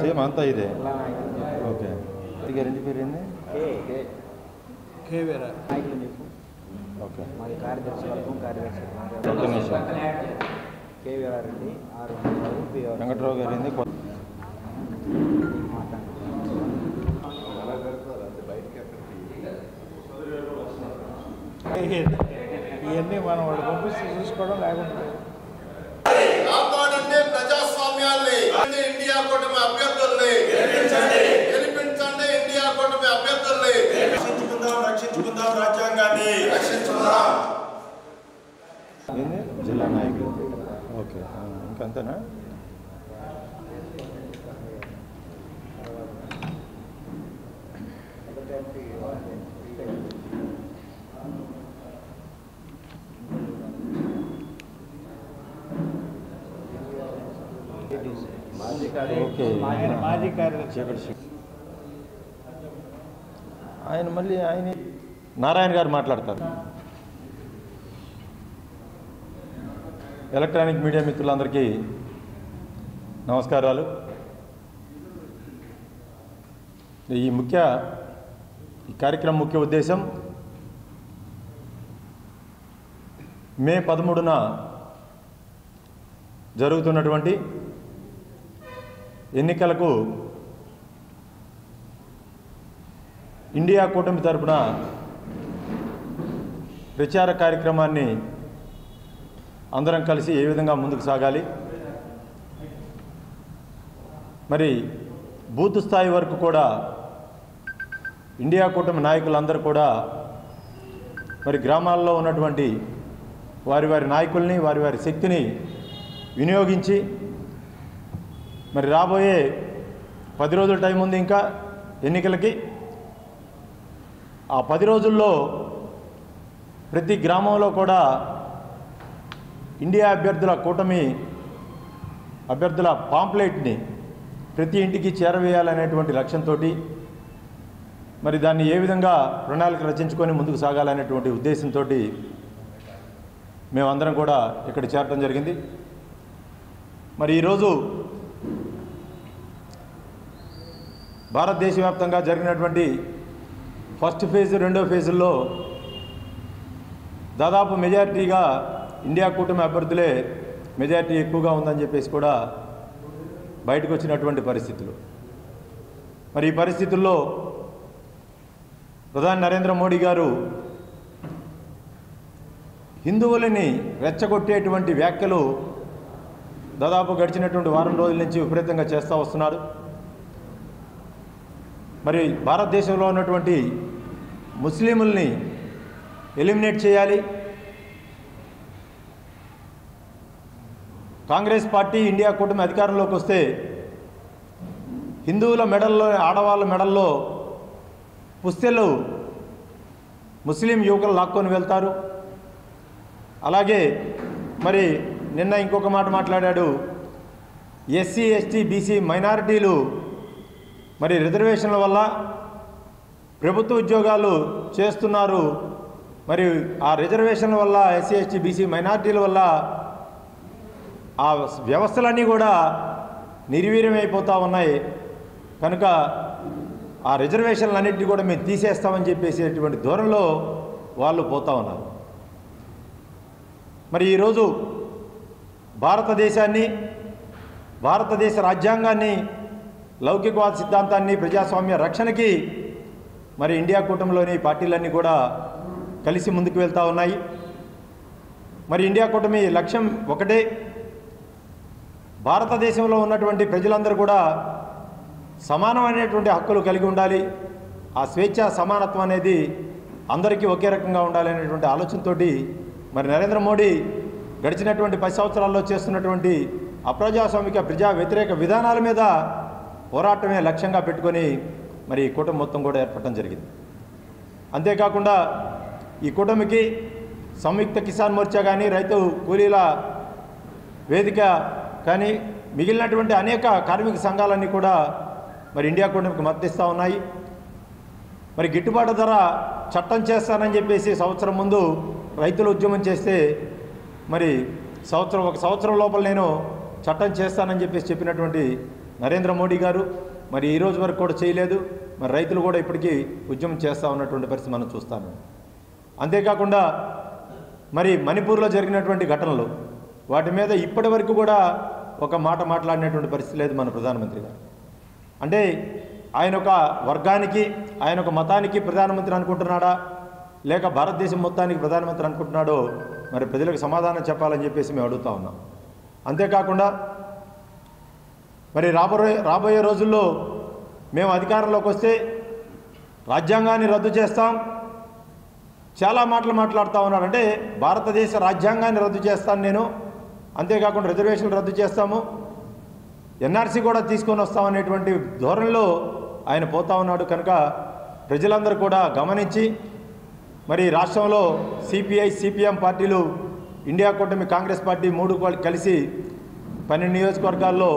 Same అంతా ఇదే. Okay, రెండు పేరు ఏంది? ఓకే, మాది కార్యదర్శి వర్గం కార్యదర్శి కేవీఆర్రెడ్డి వెంకట్రావు గారు ఏంది? ఇవన్నీ మనం వాడు పంపిస్తే చూసుకోవడం లేకుండా కాపాడండి ప్రజాస్వామ్యాన్ని, ఇండియా కూటమి అభ్యర్థుల్ని గెలిపించండి, ఇండియా కూటమి అభ్యర్థుల్ని రక్షించుకుందాం, రాజ్యాంగాన్ని రక్షించుకుందాం. జిల్లా నాయకులు. ఓకే, ఇంకంతేనా? ఓకే, మాజీ కార్యదర్శి ఆయన మళ్ళీ ఆయన నారాయణ గారు మాట్లాడతారు. ఎలక్ట్రానిక్ మీడియా మిత్రులందరికీ నమస్కారాలు. ఈ కార్యక్రమం ముఖ్య ఉద్దేశం మే 13న జరుగుతున్నటువంటి ఎన్నికలకు ఇండియా కూటమి తరపున ప్రచార కార్యక్రమాన్ని అందరం కలిసి ఏ విధంగా ముందుకు సాగాలి, మరి బూత్ స్థాయి వరకు కూడా ఇండియా కూటమి నాయకులందరూ కూడా మరి గ్రామాల్లో ఉన్నటువంటి వారి నాయకుల్ని వారి శక్తిని వినియోగించి మరి రాబోయే 10 రోజుల టైం ఉంది ఇంకా ఎన్నికలకి. ఆ 10 రోజుల్లో ప్రతి గ్రామంలో కూడా ఇండియా కూటమి అభ్యర్థుల పాంప్లెట్ని ప్రతి ఇంటికి చేరవేయాలనేటువంటి లక్ష్యంతో మరి దాన్ని ఏ విధంగా ప్రణాళిక రచించుకొని ముందుకు సాగాలనేటువంటి ఉద్దేశంతో మేమందరం కూడా ఇక్కడ చేరటం జరిగింది. మరి ఈరోజు భారతదేశ వ్యాప్తంగా జరిగినటువంటి ఫస్ట్ ఫేజ్, రెండో ఫేజుల్లో దాదాపు మెజారిటీగా ఇండియా కూటమి అభ్యర్థులే మెజారిటీ ఎక్కువగా ఉందని చెప్పేసి కూడా బయటకు వచ్చినటువంటి పరిస్థితులు. మరి ఈ పరిస్థితుల్లో ప్రధాని నరేంద్ర మోడీ గారు హిందువులని రెచ్చగొట్టేటువంటి వ్యాఖ్యలు దాదాపు గడిచినటువంటి వారం రోజుల నుంచి విపరీతంగా చేస్తూ వస్తున్నారు. మరి భారతదేశంలో ఉన్నటువంటి ముస్లింలని ఎలిమినేట్ చేయాలి, కాంగ్రెస్ పార్టీ ఇండియా కూటమి అధికారంలోకి వస్తే హిందువుల మెడల్లో, ఆడవాళ్ళ మెడల్లో పుస్తెలు ముస్లిం యువకులు లాక్కొని వెళ్తారు. అలాగే మరి నిన్న ఇంకొక మాట మాట్లాడాడు, ఎస్సీ, ఎస్టీ, బీసీ మైనారిటీలు మరి రిజర్వేషన్ల వల్ల ప్రభుత్వ ఉద్యోగాలు చేస్తున్నారు, మరి ఆ రిజర్వేషన్ల వల్ల ఎస్సీ, ఎస్టీ, బీసీ మైనారిటీల వల్ల ఆ వ్యవస్థలన్నీ కూడా నిర్వీర్యమైపోతూ ఉన్నాయి, కనుక ఆ రిజర్వేషన్లన్నింటినీ కూడా మేము తీసేస్తామని చెప్పేసేటువంటి ధోరణిలో వాళ్ళు పోతూ ఉన్నారు. మరి ఈరోజు భారతదేశాన్ని, భారతదేశ రాజ్యాంగాన్ని, లౌకికవాద సిద్ధాంతాన్ని, ప్రజాస్వామ్య రక్షణకి మరి ఇండియా కూటమిలోని పార్టీలన్నీ కూడా కలిసి ముందుకు వెళ్తూ ఉన్నాయి. మరి ఇండియా కూటమి లక్ష్యం ఒకటే, భారతదేశంలో ఉన్నటువంటి ప్రజలందరూ కూడా సమానమైనటువంటి హక్కులు కలిగి ఉండాలి, ఆ స్వేచ్ఛ సమానత్వం అనేది అందరికీ ఒకే రకంగా ఉండాలి అనేటువంటి ఆలోచనతో మరి నరేంద్ర మోడీ గడిచినటువంటి 10 సంవత్సరాల్లో చేస్తున్నటువంటి అప్రజాస్వామిక ప్రజా వ్యతిరేక విధానాల మీద పోరాటమే లక్ష్యంగా పెట్టుకొని మరి ఈ కూటమి మొత్తం కూడా ఏర్పడటం జరిగింది. అంతేకాకుండా ఈ కూటమికి సంయుక్త కిసాన్ మోర్చా కానీ, రైతు కూలీల వేదిక కానీ, మిగిలినటువంటి అనేక కార్మిక సంఘాలన్నీ కూడా మరి ఇండియా కూటమికి మద్దతిస్తూ ఉన్నాయి. మరి గిట్టుబాటు ధర చట్టం చేస్తానని చెప్పేసి సంవత్సరం ముందు రైతులు ఉద్యమం చేస్తే మరి ఒక సంవత్సరం లోపల నేను చట్టం చేస్తానని చెప్పినటువంటి నరేంద్ర మోడీ గారు మరి ఈ రోజు వరకు కూడా చేయలేదు. మరి రైతులు కూడా ఇప్పటికీ ఉద్యమం చేస్తూ ఉన్నటువంటి పరిస్థితి మనం చూస్తాను. అంతేకాకుండా మరి మణిపూర్లో జరిగినటువంటి ఘటనలు వాటి మీద ఇప్పటి వరకు కూడా ఒక మాట మాట్లాడినటువంటి పరిస్థితి లేదు మన ప్రధానమంత్రి గారు. అంటే ఆయన ఒక వర్గానికి, ఆయన ఒక మతానికి ప్రధానమంత్రి అనుకుంటున్నాడా, లేక భారతదేశం మొత్తానికి ప్రధానమంత్రి అనుకుంటున్నాడో మరి ప్రజలకు సమాధానం చెప్పాలని చెప్పేసి మేము అడుగుతా ఉన్నాం. అంతేకాకుండా మరి రాబోయే రోజుల్లో మేము అధికారంలోకి వస్తే రాజ్యాంగాన్ని రద్దు చేస్తాం, చాలా మాటలు మాట్లాడుతూ ఉన్నాడు. అంటే భారతదేశ రాజ్యాంగాన్ని రద్దు చేస్తాను నేను, అంతేకాకుండా రిజర్వేషన్లు రద్దు చేస్తాము, ఎన్ఆర్సీ కూడా తీసుకొని వస్తామనేటువంటి ధోరణిలో ఆయన పోతా ఉన్నాడు. కనుక ప్రజలందరూ కూడా గమనించి మరి రాష్ట్రంలో సిపిఐ సిపిఎం పార్టీలు, ఇండియా కూటమి కాంగ్రెస్ పార్టీ 3 కలిసి 12 నియోజకవర్గాల్లో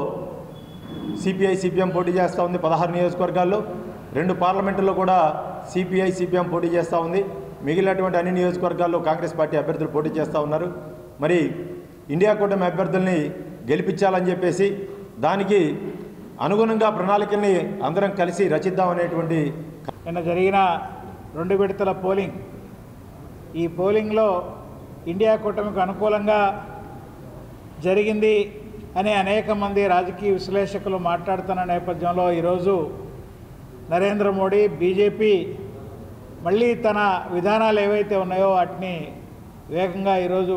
సిపిఐ సిపిఎం పోటీ చేస్తూ ఉంది. 16 నియోజకవర్గాల్లో 2 పార్లమెంటుల్లో కూడా సిపిఐ సిపిఎం పోటీ చేస్తూ ఉంది. మిగిలినటువంటి అన్ని నియోజకవర్గాల్లో కాంగ్రెస్ పార్టీ అభ్యర్థులు పోటీ చేస్తూ ఉన్నారు. మరి ఇండియా కూటమి అభ్యర్థుల్ని గెలిపించాలని చెప్పేసి దానికి అనుగుణంగా ప్రణాళికల్ని అందరం కలిసి రచిద్దామనేటువంటి నిన్న జరిగిన 2 విడతల పోలింగ్, ఈ పోలింగ్లో ఇండియా కూటమికి అనుకూలంగా జరిగింది అని అనేక మంది రాజకీయ విశ్లేషకులు మాట్లాడుతున్న నేపథ్యంలో ఈరోజు నరేంద్ర మోడీ బీజేపీ మళ్ళీ తన విధానాలు ఏవైతే ఉన్నాయో వాటిని వేగంగా ఈరోజు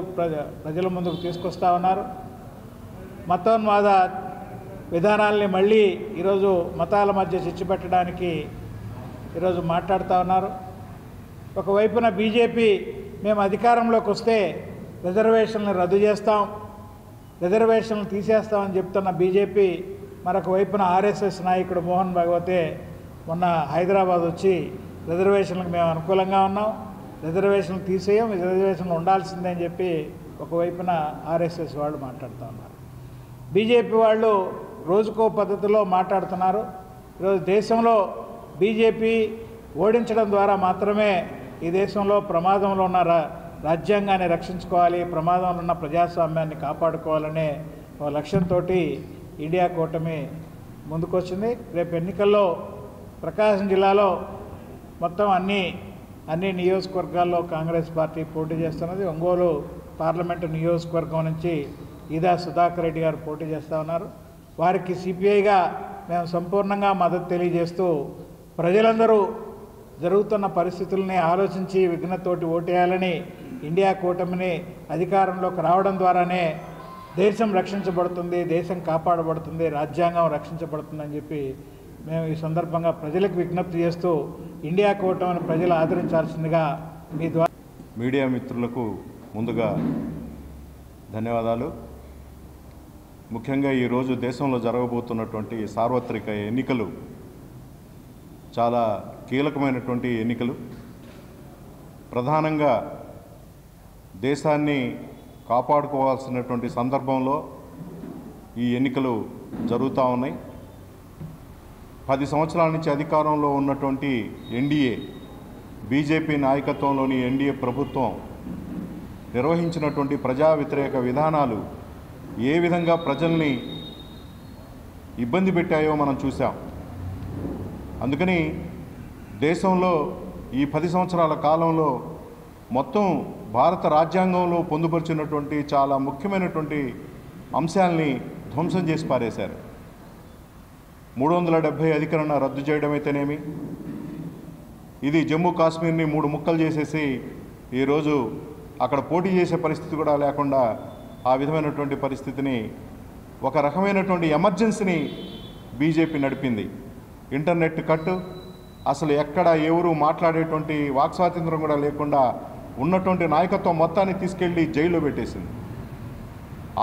ప్రజల ముందుకు తీసుకొస్తా ఉన్నారు. మతోన్మాద విధానాల్ని మళ్ళీ ఈరోజు మతాల మధ్య చిచ్చు పెట్టడానికి ఈరోజు మాట్లాడుతూ ఉన్నారు. ఒకవైపున బీజేపీ మేము అధికారంలోకి వస్తే రిజర్వేషన్లు రద్దు చేస్తాం, రిజర్వేషన్లు తీసేస్తామని చెప్తున్న బీజేపీ మరొక వైపున ఆర్ఎస్ఎస్ నాయకుడు మోహన్ భగవతే మొన్న హైదరాబాద్ వచ్చి రిజర్వేషన్లకు మేము అనుకూలంగా ఉన్నాం, రిజర్వేషన్లు తీసేయం, రిజర్వేషన్లు ఉండాల్సిందే అని చెప్పి ఒకవైపున ఆర్ఎస్ఎస్ వాళ్ళు మాట్లాడుతూ ఉన్నారు. బీజేపీ వాళ్ళు రోజుకో పద్ధతిలో మాట్లాడుతున్నారు. ఈరోజు దేశంలో బీజేపీ ఓడించడం ద్వారా మాత్రమే ఈ దేశంలో ప్రమాదంలో ఉన్న రాజ్యాంగాన్ని రక్షించుకోవాలి, ప్రమాదంలో ఉన్న ప్రజాస్వామ్యాన్ని కాపాడుకోవాలనే ఒక లక్ష్యంతో ఇండియా కూటమి ముందుకొచ్చింది. రేపు ఎన్నికల్లో ప్రకాశం జిల్లాలో మొత్తం అన్ని నియోజకవర్గాల్లో కాంగ్రెస్ పార్టీ పోటీ చేస్తున్నది. ఒంగోలు పార్లమెంటు నియోజకవర్గం నుంచి ఈదా సుధాకర్ రెడ్డి గారు పోటీ చేస్తూ ఉన్నారు. వారికి సిపిఐగా మేము సంపూర్ణంగా మద్దతు తెలియజేస్తూ ప్రజలందరూ జరుగుతున్న పరిస్థితుల్ని ఆలోచించి విఘ్నతోటి ఓటేయాలని, ఇండియా కూటమిని అధికారంలోకి రావడం ద్వారానే దేశం రక్షించబడుతుంది, దేశం కాపాడబడుతుంది, రాజ్యాంగం రక్షించబడుతుందని చెప్పి మేము ఈ సందర్భంగా ప్రజలకు విజ్ఞప్తి చేస్తూ ఇండియా కూటమిని ప్రజలు ఆదరించాల్సిందిగా మీ ద్వారా మీడియా మిత్రులకు ముందుగా ధన్యవాదాలు. ముఖ్యంగా ఈరోజు దేశంలో జరగబోతున్నటువంటి సార్వత్రిక ఎన్నికలు చాలా కీలకమైనటువంటి ఎన్నికలు. ప్రధానంగా దేశాన్ని కాపాడుకోవాల్సినటువంటి సందర్భంలో ఈ ఎన్నికలు జరుగుతూ ఉన్నాయి. 10 సంవత్సరాల నుంచి అధికారంలో ఉన్నటువంటి ఎన్డీఏ, బీజేపీ నాయకత్వంలోని ఎన్డీఏ ప్రభుత్వం నిర్వహించినటువంటి ప్రజా వ్యతిరేక విధానాలు ఏ విధంగా ప్రజల్ని ఇబ్బంది పెట్టాయో మనం చూసాం. అందుకని దేశంలో ఈ 10 సంవత్సరాల కాలంలో మొత్తం భారత రాజ్యాంగంలో పొందుపరిచినటువంటి చాలా ముఖ్యమైనటువంటి అంశాలని ధ్వంసం చేసి పారేశారు. 370 అధికరణ రద్దు చేయడం అయితేనేమి, ఇది జమ్మూ కాశ్మీర్ని 3 ముక్కలు చేసేసి ఈరోజు అక్కడ పోటీ చేసే పరిస్థితి కూడా లేకుండా ఆ విధమైనటువంటి పరిస్థితిని, ఒక రకమైనటువంటి ఎమర్జెన్సీని బీజేపీ నడిపింది. ఇంటర్నెట్ కట్టు, అసలు ఎక్కడ ఎవరు మాట్లాడేటువంటి వాక్ స్వాతంత్రం కూడా లేకుండా ఉన్నటువంటి నాయకత్వం మొత్తాన్ని తీసుకెళ్ళి జైల్లో పెట్టేసింది.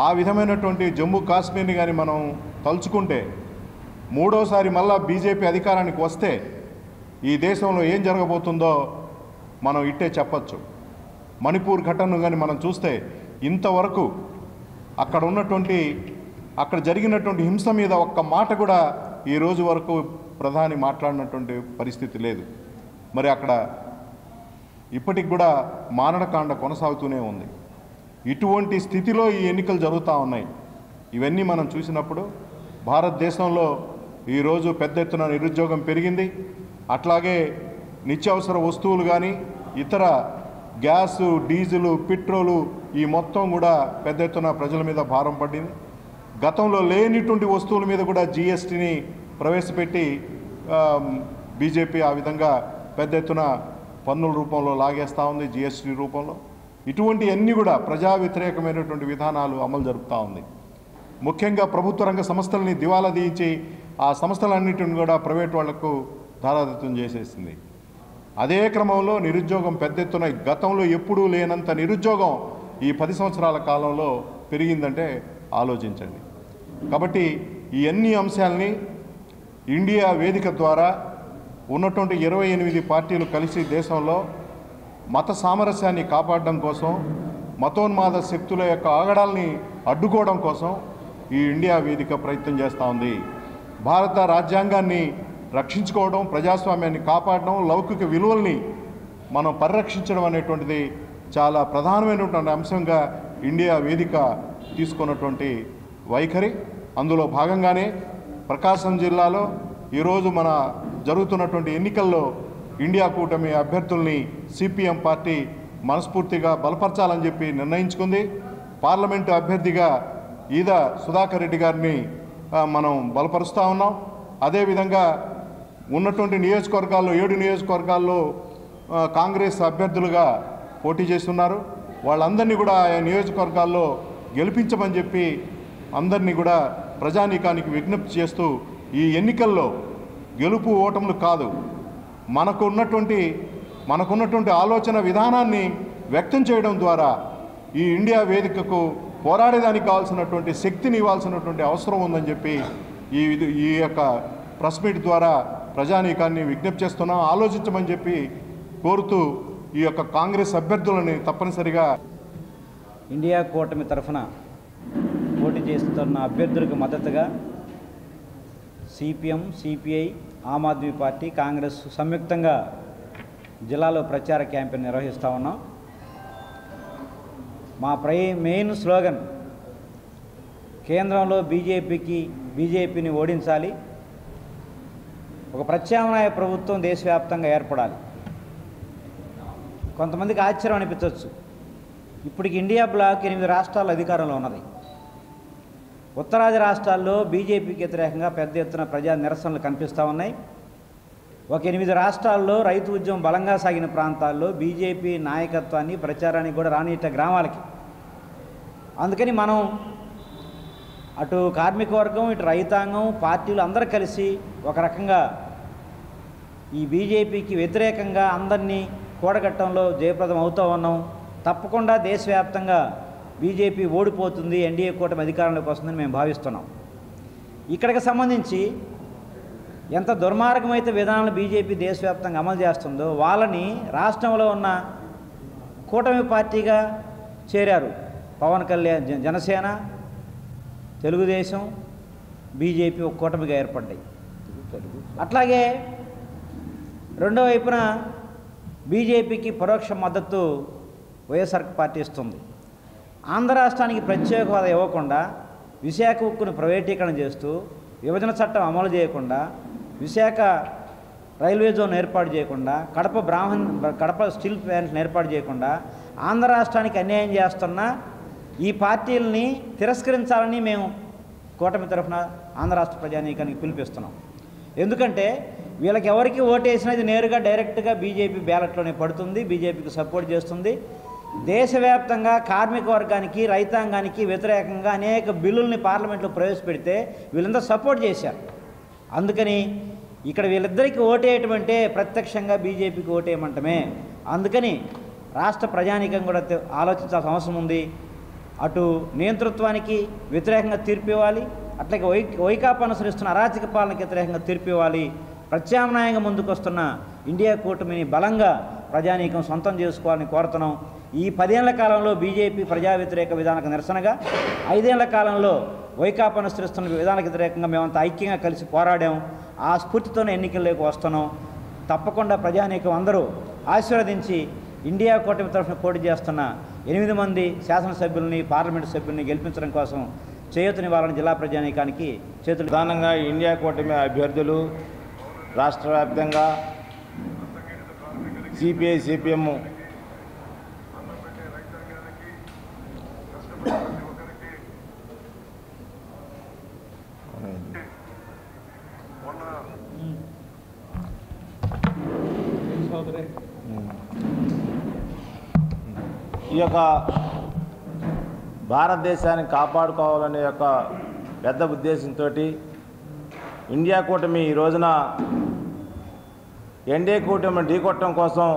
ఆ విధమైనటువంటి జమ్మూ కాశ్మీర్ని కానీ మనం తలుచుకుంటే మూడోసారి మళ్ళా బీజేపీ అధికారానికి వస్తే ఈ దేశంలో ఏం జరగబోతుందో మనం ఇట్టే చెప్పచ్చు. మణిపూర్ ఘటనను కానీ మనం చూస్తే ఇంతవరకు అక్కడ జరిగినటువంటి హింస మీద ఒక్క మాట కూడా ఈ రోజు వరకు ప్రధాని మాట్లాడినటువంటి పరిస్థితి లేదు. మరి అక్కడ ఇప్పటికి కూడా మారణకాండ కొనసాగుతూనే ఉంది. ఇటువంటి స్థితిలో ఈ ఎన్నికలు జరుగుతూ ఉన్నాయి. ఇవన్నీ మనం చూసినప్పుడు భారతదేశంలో ఈరోజు పెద్ద ఎత్తున నిరుద్యోగం పెరిగింది. అట్లాగే నిత్యావసర వస్తువులు కానీ ఇతర గ్యాసు, డీజిలు, పెట్రోలు ఈ మొత్తం కూడా పెద్ద ఎత్తున ప్రజల మీద భారం పడింది. గతంలో లేనిటువంటి వస్తువుల మీద కూడా జీఎస్టీని ప్రవేశపెట్టి బీజేపీ ఆ విధంగా పెద్ద ఎత్తున పన్నుల రూపంలో లాగేస్తూ ఉంది, జీఎస్టీ రూపంలో. ఇటువంటి అన్నీ కూడా ప్రజా వ్యతిరేకమైనటువంటి విధానాలు అమలు జరుపుతూ ఉంది. ముఖ్యంగా ప్రభుత్వ రంగ సంస్థలని దివాలా తీయించి ఆ సంస్థలన్నింటిని కూడా ప్రైవేట్ వాళ్లకు ధారాదత్తం చేసేసింది. అదే క్రమంలో నిరుద్యోగం పెద్ద ఎత్తున గతంలో ఎప్పుడూ లేనంత నిరుద్యోగం ఈ 10 సంవత్సరాల కాలంలో పెరిగిందంటే ఆలోచించండి. కాబట్టి ఈ అన్ని అంశాలని ఇండియా వేదిక ద్వారా ఉన్నటువంటి 28 పార్టీలు కలిసి దేశంలో మత సామరస్యాన్ని కాపాడడం కోసం, మతోన్మాద శక్తుల యొక్క ఆగడాల్ని అడ్డుకోవడం కోసం ఈ ఇండియా వేదిక ప్రయత్నం చేస్తూ ఉంది. భారత రాజ్యాంగాన్ని రక్షించుకోవడం, ప్రజాస్వామ్యాన్ని కాపాడడం, లౌకిక విలువల్ని మనం పరిరక్షించడం అనేటువంటిది చాలా ప్రధానమైనటువంటి అంశంగా ఇండియా వేదిక తీసుకున్నటువంటి వైఖరి. అందులో భాగంగానే ప్రకాశం జిల్లాలో ఈరోజు మన జరుగుతున్నటువంటి ఎన్నికల్లో ఇండియా కూటమి అభ్యర్థుల్ని సిపిఎం పార్టీ మనస్ఫూర్తిగా బలపరచాలని చెప్పి నిర్ణయించుకుంది. పార్లమెంటు అభ్యర్థిగా ఈద సుధాకర్ రెడ్డి గారిని మనం బలపరుస్తూ ఉన్నాం. అదేవిధంగా ఉన్నటువంటి నియోజకవర్గాల్లో 7 నియోజకవర్గాల్లో కాంగ్రెస్ అభ్యర్థులుగా పోటీ చేస్తున్నారు. వాళ్ళందరినీ కూడా ఆ నియోజకవర్గాల్లో గెలిపించమని చెప్పి అందరినీ కూడా ప్రజానీకానికి విజ్ఞప్తి చేస్తూ ఈ ఎన్నికల్లో గెలుపు ఓటములు కాదు, మనకున్నటువంటి ఆలోచన విధానాన్ని వ్యక్తం చేయడం ద్వారా ఈ ఇండియా వేదికకు పోరాడేదానికి కావాల్సినటువంటి శక్తిని ఇవ్వాల్సినటువంటి అవసరం ఉందని చెప్పి ఈ యొక్క ప్రెస్ మీట్ ద్వారా ప్రజానీకాన్ని విజ్ఞప్తి చేస్తున్నాం. ఆలోచించమని చెప్పి కోరుతూ ఈ యొక్క కాంగ్రెస్ అభ్యర్థులని తప్పనిసరిగా ఇండియా కూటమి తరఫున పోటీ చేస్తున్న అభ్యర్థులకు మద్దతుగా CPM, CPI, Aam Aadmi party, Congress సంయుక్తంగా జిల్లాలో ప్రచార క్యాంపెయిన్ నిర్వహిస్తూ ఉన్నాం. మా మెయిన్ స్లోగన్ కేంద్రంలో బీజేపీని ఓడించాలి, ఒక ప్రత్యామ్నాయ ప్రభుత్వం దేశవ్యాప్తంగా ఏర్పడాలి. కొంతమందికి ఆశ్చర్యం అనిపించవచ్చు, ఇప్పటికి ఇండియా బ్లాక్ 8 రాష్ట్రాల్లో అధికారంలో ఉన్నది. ఉత్తరాది రాష్ట్రాల్లో బీజేపీకి వ్యతిరేకంగా పెద్ద ఎత్తున ప్రజా నిరసనలు కనిపిస్తూ ఉన్నాయి. ఒక 8 రాష్ట్రాల్లో రైతు ఉద్యమం బలంగా సాగిన ప్రాంతాల్లో బీజేపీ నాయకత్వాన్ని, ప్రచారానికి కూడా రానిట్ట గ్రామాలకి. అందుకని మనం అటు కార్మిక వర్గం, ఇటు రైతాంగం, పార్టీలు అందరూ కలిసి ఒక రకంగా ఈ బీజేపీకి వ్యతిరేకంగా అందరినీ కూడగట్టడంలో జయప్రదం అవుతూ ఉన్నాం. తప్పకుండా దేశవ్యాప్తంగా బీజేపీ ఓడిపోతుంది, ఎన్డీఏ కూటమి అధికారంలోకి వస్తుందని మేము భావిస్తున్నాం. ఇక్కడికి సంబంధించి ఎంత దుర్మార్గమైతే విధానాలు బీజేపీ దేశవ్యాప్తంగా అమలు చేస్తుందో వాళ్ళని రాష్ట్రంలో ఉన్న కూటమి పార్టీగా చేరారు. పవన్ కళ్యాణ్ జనసేన, తెలుగుదేశం, బీజేపీ ఒక కూటమిగా ఏర్పడ్డాయి. అట్లాగే రెండో వైపున బీజేపీకి పరోక్ష మద్దతు వైఎస్ఆర్ పార్టీ ఇస్తుంది. ఆంధ్ర రాష్ట్రానికి ప్రత్యేక హోదా ఇవ్వకుండా, విశాఖ ఉక్కును ప్రైవేటీకరణ చేస్తూ, విభజన చట్టం అమలు చేయకుండా, విశాఖ రైల్వే జోన్ ఏర్పాటు చేయకుండా, కడప స్టీల్ ప్లాంట్లను ఏర్పాటు చేయకుండా ఆంధ్ర రాష్ట్రానికి అన్యాయం చేస్తున్న ఈ పార్టీలని తిరస్కరించాలని మేము కూటమి తరఫున ఆంధ్ర రాష్ట్ర ప్రజానీకానికి పిలిపిస్తున్నాం. ఎందుకంటే వీళ్ళకి ఎవరికి ఓటేసినది నేరుగా డైరెక్ట్గా బీజేపీ బ్యాలెట్లోనే పడుతుంది, బీజేపీకి సపోర్ట్ చేస్తుంది. దేశవ్యాప్తంగా కార్మిక వర్గానికి, రైతాంగానికి వ్యతిరేకంగా అనేక బిల్లుల్ని పార్లమెంట్లో ప్రవేశపెడితే వీళ్ళందరూ సపోర్ట్ చేశారు. అందుకని ఇక్కడ వీళ్ళిద్దరికీ ఓటేయటం అంటే ప్రత్యక్షంగా బీజేపీకి ఓటేయమంటమే. అందుకని రాష్ట్ర ప్రజానీకం కూడా ఆలోచించాల్సిన అవసరం ఉంది. అటు నియంతృత్వానికి వ్యతిరేకంగా తీర్పు ఇవ్వాలి, అట్లాగే వైకాపా అనుసరిస్తున్న అరాచక పాలనకి వ్యతిరేకంగా తీర్పు ఇవ్వాలి. ప్రత్యామ్నాయంగా ముందుకు వస్తున్న ఇండియా కూటమిని బలంగా ప్రజానీకం సొంతం చేసుకోవాలని కోరుతున్నాం. ఈ 10 ఏళ్ల కాలంలో బీజేపీ ప్రజా వ్యతిరేక విధానాలకు నిరసనగా, 5 ఏళ్ల కాలంలో వైకాపా అనుసరిస్తున్న విధానాలకు వ్యతిరేకంగా మేమంతా ఐక్యంగా కలిసి పోరాడాం. ఆ స్ఫూర్తితోనే ఎన్నికల్లోకి వస్తున్నాం. తప్పకుండా ప్రజానీకం అందరూ ఆశీర్వదించి ఇండియా కూటమి తరఫున పోటీ చేస్తున్న 8 మంది శాసనసభ్యుల్ని పార్లమెంటు సభ్యుల్ని గెలిపించడం కోసం చేయూతనివ్వాలని జిల్లా ప్రజానీకానికి చేతులు. ప్రధానంగా ఇండియా కూటమి అభ్యర్థులు రాష్ట్ర వ్యాప్తంగా సిపిఐ సిపిఎం ఈ యొక్క భారతదేశాన్ని కాపాడుకోవాలనే యొక్క పెద్ద ఉద్దేశంతో ఇండియా కూటమి ఈ రోజున ఎన్డీఏ కూటమి ఢీకొట్టడం కోసం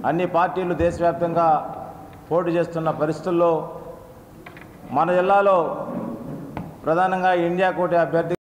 అన్ని పార్టీలు దేశవ్యాప్తంగా పోటీ చేస్తున్న పరిస్థితుల్లో మన జిల్లాలో ప్రధానంగా ఇండియా కూటమి అభ్యర్థి